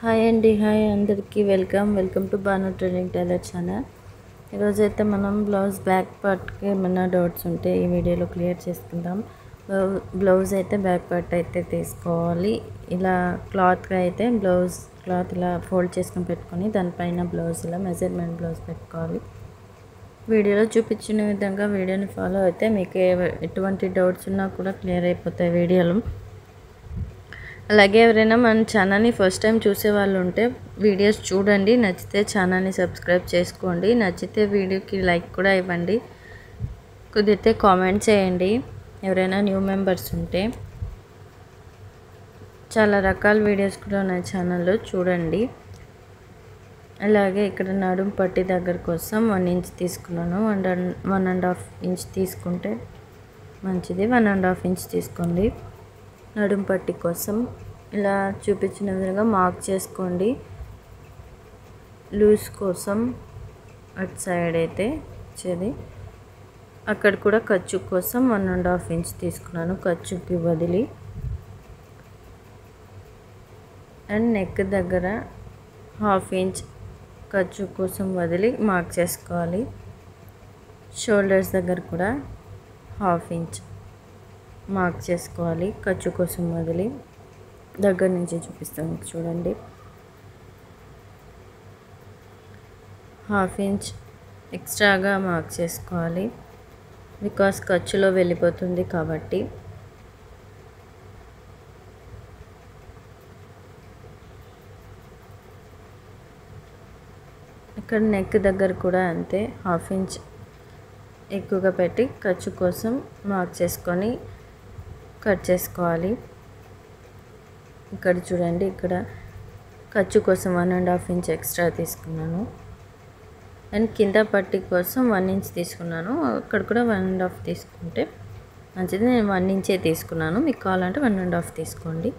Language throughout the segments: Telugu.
హాయ్ అండి, హాయ్ అందరికీ welcome to Banu trending tailor channel. ఈరోజైతే మనం బ్లౌజ్ బ్యాక్ పార్ట్కి ఏమైనా డౌట్స్ ఉంటే ఈ వీడియోలో క్లియర్ చేసుకుందాం. బ్లౌజ్ అయితే బ్యాక్ పార్ట్ అయితే తీసుకోవాలి. ఇలా క్లాత్గా అయితే బ్లౌజ్ క్లాత్ ఇలా ఫోల్డ్ చేసుకుని పెట్టుకొని దానిపైన బ్లౌజ్ ఇలా మెజర్మెంట్ బ్లౌజ్ పెట్టుకోవాలి. వీడియోలో చూపించిన విధంగా వీడియోని ఫాలో అయితే మీకు ఎటువంటి డౌట్స్ ఉన్నా కూడా క్లియర్ అయిపోతాయి వీడియోలో. అలాగే ఎవరైనా మన ఛానల్ని ఫస్ట్ టైం చూసే వాళ్ళు ఉంటే వీడియోస్ చూడండి, నచ్చితే ఛానల్ని సబ్స్క్రైబ్ చేసుకోండి, నచ్చితే వీడియోకి లైక్ కూడా ఇవ్వండి, కుదిరితే కామెంట్ చేయండి. ఎవరైనా న్యూ మెంబర్స్ ఉంటే చాలా రకాల వీడియోస్ కూడా ఉన్నాయి ఛానల్లో, చూడండి. అలాగే ఇక్కడ నడుం పట్టి దగ్గర కోసం 1 ఇంచ్ తీసుకున్నాను. 1.5 ఇంచ్ తీసుకుంటే మంచిది. 1.5 ఇంచ్ తీసుకోండి. నడుం పట్టి కోసం ఇలా చూపించిన విధంగా మార్క్ చేసుకోండి. లూజ్ కోసం అటు సైడ్ అయితే వచ్చేది, అక్కడ కూడా ఖర్చు కోసం 1.5 ఇంచ్ తీసుకున్నాను, ఖర్చుకి వదిలి. అండ్ నెక్ దగ్గర 1/2 ఇంచ్ ఖర్చు కోసం వదిలి మార్క్ చేసుకోవాలి. షోల్డర్స్ దగ్గర కూడా 1/2 ఇంచ్ మార్క్ చేసుకోవాలి, ఖర్చు కోసం వదిలి. దగ్గర నుంచి చూపిస్తాను చూడండి. 1/2 ఇంచ్ ఎక్స్ట్రాగా మార్క్ చేసుకోవాలి, బికాస్ ఖర్చులో వెళ్ళిపోతుంది కాబట్టి. ఇక్కడ నెక్ దగ్గర కూడా అంతే, 1/2 ఇంచ్ ఎక్కువగా పెట్టి ఖర్చు కోసం మార్క్ చేసుకొని కట్ చేసుకోవాలి. ఇక్కడ చూడండి, ఇక్కడ ఖర్చు కోసం 1.5 ఇంచ్ ఎక్స్ట్రా తీసుకున్నాను. అండ్ కింద పట్టి కోసం 1 ఇంచ్ తీసుకున్నాను, అక్కడ కూడా 1.5 తీసుకుంటే మంచిది. నేను 1 ఇంచే తీసుకున్నాను, మీకు కావాలంటే 1.5 తీసుకోండి.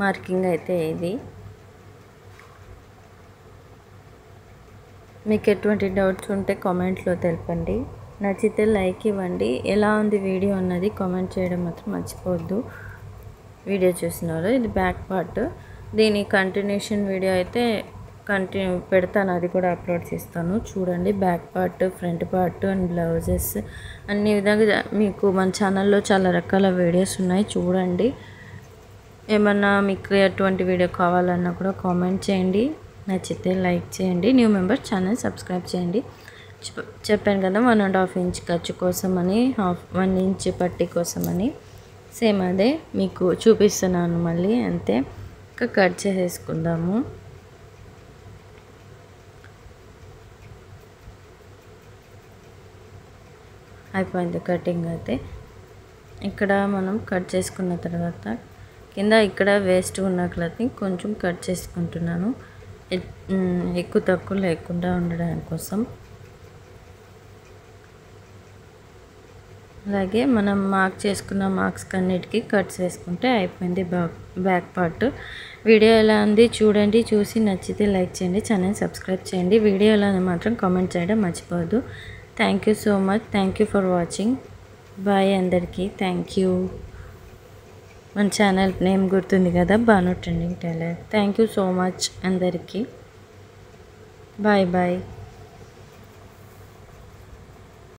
మార్కింగ్ అయితే ఇది. మీకు ఎటువంటి డౌట్స్ ఉంటే కామెంట్లో తెలపండి, నచ్చితే లైక్ ఇవ్వండి. ఎలా ఉంది వీడియో అన్నది కామెంట్ చేయడం మాత్రం మర్చిపోవద్దు. వీడియో చూసినారు, ఇది బ్యాక్ పార్ట్. దీని కంటిన్యూషన్ వీడియో అయితే పెడతాను, అది కూడా అప్లోడ్ చేస్తాను, చూడండి. Back part, front part and blouses అన్ని విధంగా మీకు మన ఛానల్లో చాలా రకాల వీడియోస్ ఉన్నాయి, చూడండి. ఏమన్నా మీకు ఎటువంటి వీడియో కావాలన్నా కూడా కామెంట్ చేయండి, నచ్చితే లైక్ చేయండి. న్యూ మెంబర్ ఛానల్ సబ్స్క్రైబ్ చేయండి. చెప్పాను కదా 1.5 ఇంచ్ ఖర్చు కోసమని, 1 ఇంచ్ పట్టి కోసమని. సేమ్ అదే మీకు చూపిస్తున్నాను మళ్ళీ, అంతే. ఇంకా కట్ చేసేసుకుందాము. అయిపోయింది కటింగ్ అయితే. ఇక్కడ మనం కట్ చేసుకున్న తర్వాత కింద ఇక్కడ వేస్ట్ ఉన్న క్లాత్ని కొంచెం కట్ చేసుకుంటున్నాను, ఎక్కువ తక్కువ లేకుండా ఉండడం కోసం. అలాగే మనం మార్క్ చేసుకున్న మార్క్స్ అన్నిటికీ కట్స్ వేసుకుంటే అయిపోయింది బ్యాక్ పార్ట్. వీడియో ఎలా ఉంది చూడండి, చూసి నచ్చితే లైక్ చేయండి, ఛానల్ సబ్స్క్రైబ్ చేయండి. వీడియో ఎలా ఉంది మాత్రం కామెంట్ చేయడం మర్చిపోవద్దు. Thank you so much, thank you for watching. Bye అందరికీ, థ్యాంక్ యూ. మన ఛానల్ నేమ్ గుర్తుంది కదా, Banu trending tailor. Thank you so much అందరికీ. Bye bye.